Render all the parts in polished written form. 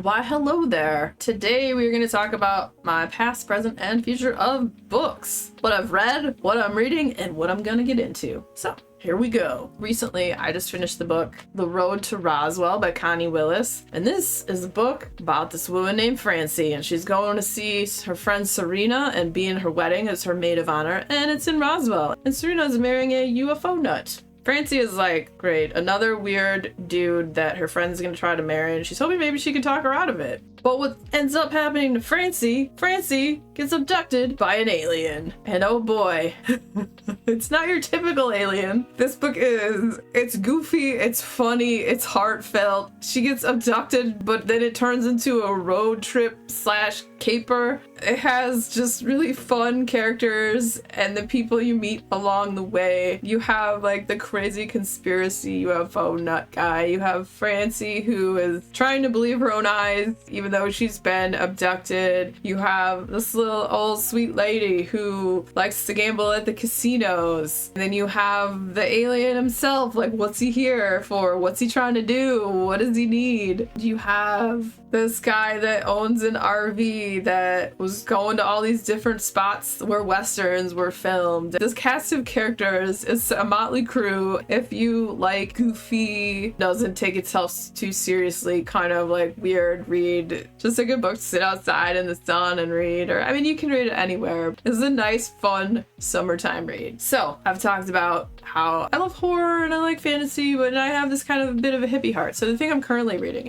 Why hello there. Today we're going to talk about my past, present, and future of books. What I've read, what I'm reading, and what I'm going to get into. So here we go. Recently, I just finished the book The Road to Roswell by Connie Willis. And this is a book about this woman named Francie, and she's going to see her friend Serena and be in her wedding as her maid of honor, and it's in Roswell. And Serena's marrying a UFO nut. Francie is like, great, another weird dude that her friend's gonna try to marry, and she's hoping maybe she can talk her out of it. But what ends up happening to Francie gets abducted by an alien. And oh boy, it's not your typical alien. This book it's goofy, it's funny, it's heartfelt. She gets abducted, but then it turns into a road trip / caper. It has just really fun characters and the people you meet along the way. You have like the crazy conspiracy UFO nut guy. You have Francie, who is trying to believe her own eyes even though she's been abducted. You have this little old sweet lady who likes to gamble at the casinos. And then you have the alien himself, like, what's he here for? What's he trying to do? What does he need? You have this guy that owns an RV that was going to all these different spots where westerns were filmed. This cast of characters is a motley crew. If you like goofy, doesn't take itself too seriously, kind of like weird read, just a good book to sit outside in the sun and read, or I mean, you can read it anywhere. It's a nice, fun summertime read. So I've talked about how I love horror and I like fantasy, but I have this kind of a bit of a hippie heart. So the thing I'm currently reading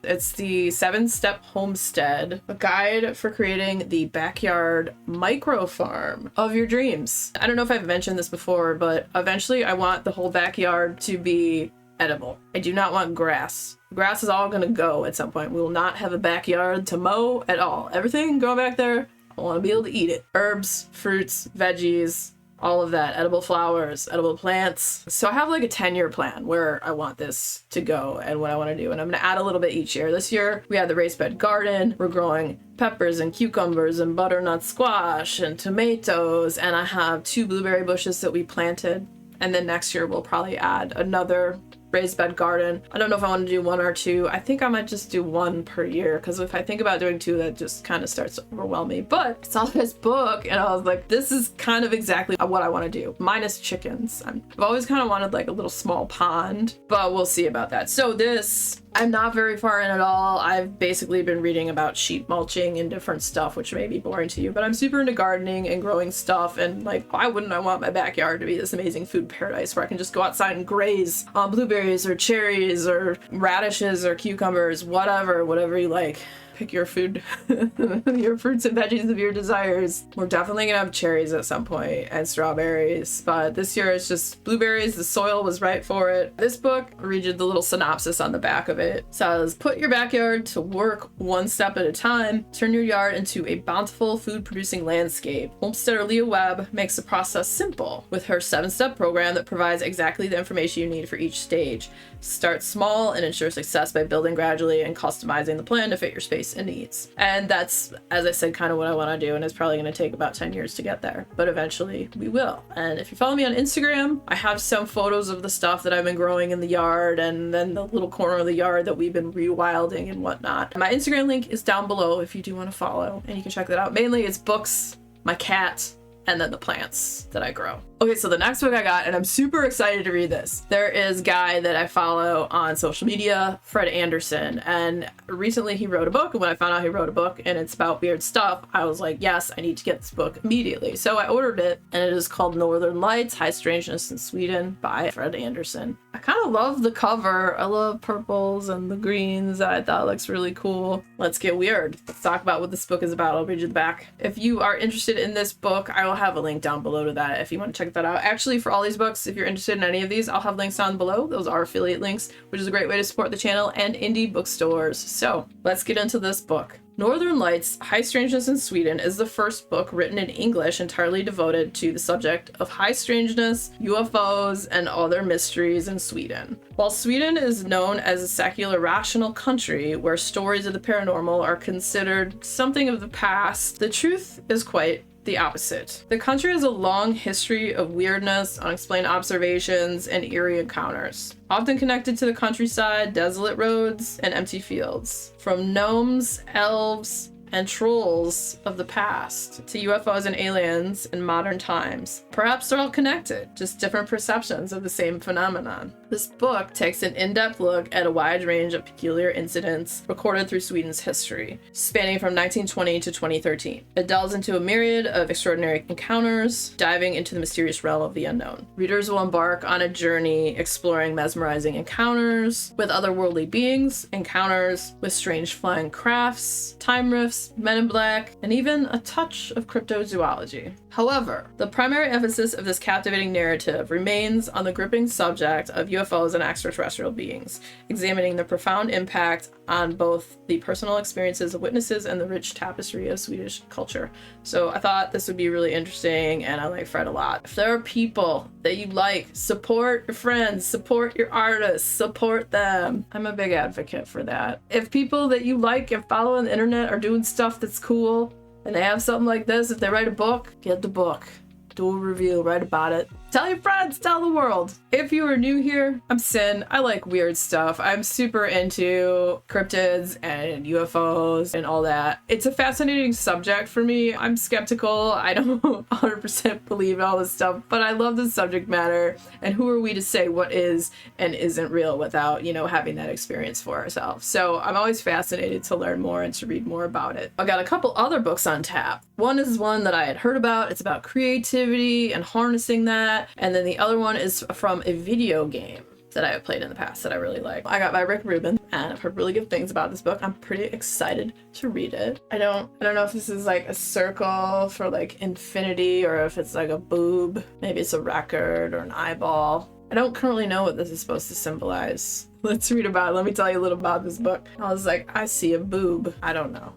it's the 7-Step Homestead, a guide for creating the backyard micro farm of your dreams. I don't know if I've mentioned this before, but eventually I want the whole backyard to be edible. I do not want grass. Grass is all gonna go at some point. We will not have a backyard to mow at all. Everything going back there, I want to be able to eat it. Herbs, fruits, veggies, all of that, edible flowers, edible plants. So I have like a 10-year plan where I want this to go and what I want to do. And I'm going to add a little bit each year. This year we had the raised bed garden. We're growing peppers and cucumbers and butternut squash and tomatoes. And I have 2 blueberry bushes that we planted. And then next year we'll probably add another raised bed garden. I don't know if I want to do 1 or 2. I think I might just do 1 per year, because if I think about doing 2, that just kind of starts to overwhelm me. But I saw this book and I was like, this is kind of exactly what I want to do, minus chickens. I've always kind of wanted like a little small pond, but we'll see about that. So this, I'm not very far in at all. I've basically been reading about sheep mulching and different stuff, which may be boring to you, but I'm super into gardening and growing stuff. And like, why wouldn't I want my backyard to be this amazing food paradise where I can just go outside and graze on blueberries or cherries or radishes or cucumbers, whatever you like. Pick your food, your fruits and veggies of your desires. We're definitely gonna have cherries at some point and strawberries, but this year it's just blueberries. The soil was right for it. This book, I'll read you the little synopsis on the back of it. It says, put your backyard to work 1 step at a time. Turn your yard into a bountiful food-producing landscape. Homesteader Leah Webb makes the process simple with her 7-step program that provides exactly the information you need for each stage. Start small and ensure success by building gradually and customizing the plan to fit your space and needs. And that's, as I said, kind of what I want to do, and it's probably going to take about 10 years to get there, but eventually we will. And if you follow me on Instagram, I have some photos of the stuff that I've been growing in the yard, and then the little corner of the yard that we've been rewilding and whatnot. My Instagram link is down below if you do want to follow, and you can check that out. Mainly it's books, my cat, and then the plants that I grow. Okay, so the next book I got, and I'm super excited to read this. There is a guy that I follow on social media, Fred Anderson, and recently he wrote a book, and when I found out he wrote a book and it's about weird stuff, I was like, yes, I need to get this book immediately. So I ordered it, and it is called Northern Lights, High Strangeness in Sweden by Fred Anderson. I kind of love the cover. I love purples and the greens. I thought it looks really cool. Let's get weird. Let's talk about what this book is about. I'll read you the back. If you are interested in this book, I will have a link down below to that if you want to check that out. Actually, for all these books, if you're interested in any of these, I'll have links down below. Those are affiliate links, which is a great way to support the channel and indie bookstores. So let's get into this book. Northern Lights, High Strangeness in Sweden is the first book written in English entirely devoted to the subject of high strangeness, UFOs, and other mysteries in Sweden. While Sweden is known as a secular, rational country where stories of the paranormal are considered something of the past, the truth is quite the opposite. The country has a long history of weirdness, unexplained observations, and eerie encounters, often connected to the countryside, desolate roads, and empty fields. From gnomes, elves, and trolls of the past to UFOs and aliens in modern times. Perhaps they're all connected, just different perceptions of the same phenomenon. This book takes an in-depth look at a wide range of peculiar incidents recorded through Sweden's history, spanning from 1920 to 2013. It delves into a myriad of extraordinary encounters, diving into the mysterious realm of the unknown. Readers will embark on a journey exploring mesmerizing encounters with otherworldly beings, encounters with strange flying crafts, time rifts, Men in Black, and even a touch of cryptozoology. However, the primary emphasis of this captivating narrative remains on the gripping subject of UFOs and extraterrestrial beings, examining the profound impact on both the personal experiences of witnesses and the rich tapestry of Swedish culture. So I thought this would be really interesting, and I like Fred a lot. If there are people that you like, support your friends, support your artists, support them. I'm a big advocate for that. If people that you like and follow on the internet are doing stuff that's cool, and they have something like this, if they write a book, get the book. Do a review, write about it. Tell your friends, tell the world. If you are new here, I'm Sin. I like weird stuff. I'm super into cryptids and UFOs and all that. It's a fascinating subject for me. I'm skeptical. I don't 100% believe in all this stuff, but I love the subject matter. And who are we to say what is and isn't real without, having that experience for ourselves? So I'm always fascinated to learn more and to read more about it. I got a couple other books on tap. One is one that I had heard about. It's about creativity and harnessing that. And then the other one is from a video game that I have played in the past that I really like. I got by Rick Rubin, and I've heard really good things about this book. I'm pretty excited to read it. I don't know if this is like a circle for like infinity or if it's like a boob. Maybe it's a record or an eyeball. I don't currently know what this is supposed to symbolize. Let's read about it. Let me tell you a little about this book. I was like, I see a boob. I don't know.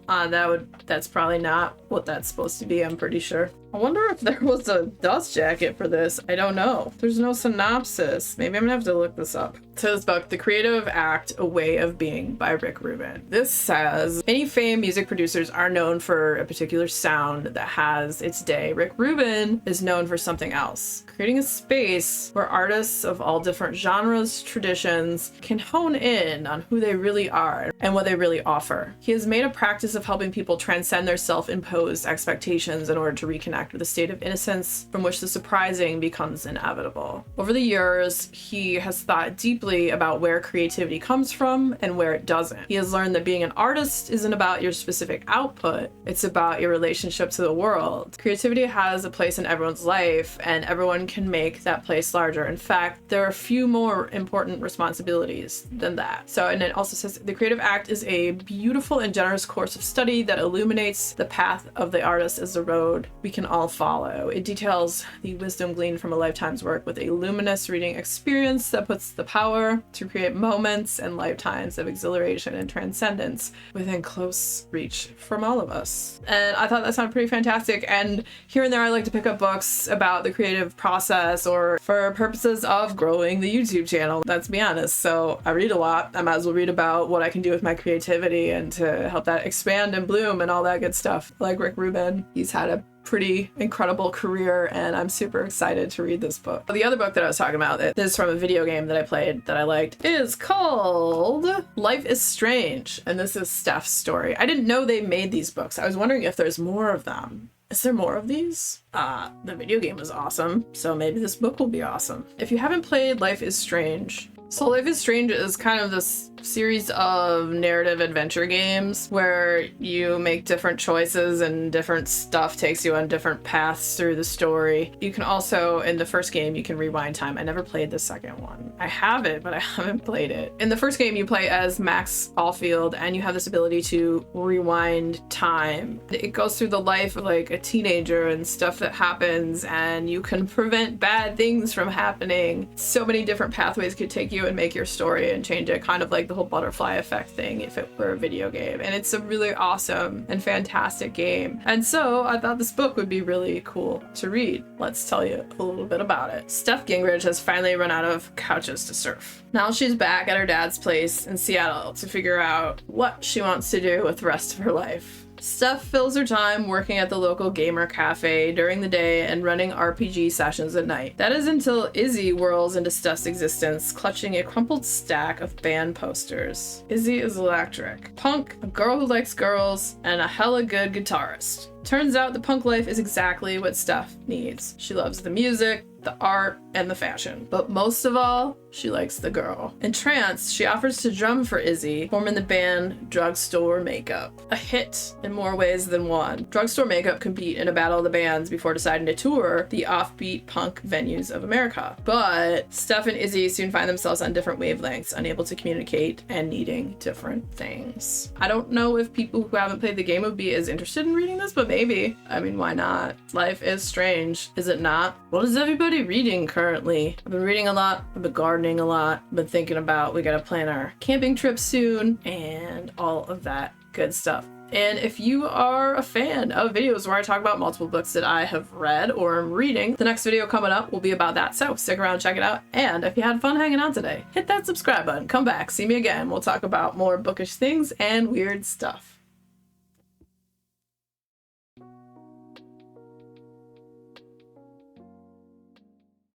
That's probably not what that's supposed to be, I'm pretty sure. I wonder if there was a dust jacket for this. I don't know. There's no synopsis. Maybe I'm gonna have to look this up. So this book, The Creative Act, A Way of Being by Rick Rubin. This says, many famed music producers are known for a particular sound that has its day. Rick Rubin is known for something else, creating a space where artists of all different genres, traditions, can hone in on who they really are and what they really offer. He has made a practice of helping people transcend their self-imposed expectations in order to reconnect with a state of innocence from which the surprising becomes inevitable. Over the years, he has thought deeply about where creativity comes from and where it doesn't. He has learned that being an artist isn't about your specific output, it's about your relationship to the world. Creativity has a place in everyone's life, and everyone can make that place larger. In fact, there are few more important responsibilities than that. So, and it also says, the creative act is a beautiful and generous course of study that illuminates the path of the artist as the road we can all follow. It details the wisdom gleaned from a lifetime's work with a luminous reading experience that puts the power to create moments and lifetimes of exhilaration and transcendence within close reach from all of us. And I thought that sounded pretty fantastic. And here and there, I like to pick up books about the creative process or for purposes of growing the YouTube channel. Let's be honest. So I read a lot. I might as well read about what I can do with my creativity and to help that expand and bloom and all that good stuff. Like Rick Rubin, he's had a pretty incredible career, and I'm super excited to read this book. The other book that I was talking about, that is from a video game that I played that I liked, is called Life is Strange, and this is Steph's story. I didn't know they made these books. I was wondering if there's more of them. Is there more of these? The video game was awesome, so maybe this book will be awesome. If you haven't played Life is Strange, so Life is Strange is kind of this series of narrative adventure games where you make different choices and different stuff takes you on different paths through the story. You can also, in the first game, you can rewind time. I never played the second one. I have it, but I haven't played it. In the first game, you play as Max Caulfield, and you have this ability to rewind time. It goes through the life of like a teenager and stuff that happens, and you can prevent bad things from happening. So many different pathways could take you and make your story and change it, kind of like the whole butterfly effect thing if it were a video game. And it's a really awesome and fantastic game. And so I thought this book would be really cool to read. Let's tell you a little bit about it. Steph Gingrich has finally run out of couches to surf. Now she's back at her dad's place in Seattle to figure out what she wants to do with the rest of her life. Steph fills her time working at the local gamer cafe during the day and running RPG sessions at night. That is until Izzy whirls into Steph's existence, clutching a crumpled stack of band posters. Izzy is electric. Punk, a girl who likes girls, and a hella good guitarist. Turns out the punk life is exactly what Steph needs. She loves the music, the art, and the fashion. But most of all, she likes the girl. Entranced, she offers to drum for Izzy, forming the band Drugstore Makeup. A hit in more ways than one. Drugstore Makeup compete in a battle of the bands before deciding to tour the offbeat punk venues of America. But Steph and Izzy soon find themselves on different wavelengths, unable to communicate and needing different things. I don't know if people who haven't played the game would be as interested in reading this, but maybe. I mean, why not? Life is strange, is it not? What is everybody reading currently? I've been reading a lot. I've been gardening a lot. I've been thinking about we gotta plan our camping trip soon and all of that good stuff. And if you are a fan of videos where I talk about multiple books that I have read or am reading, the next video coming up will be about that. So stick around, check it out. And if you had fun hanging out today, hit that subscribe button. Come back, see me again. We'll talk about more bookish things and weird stuff.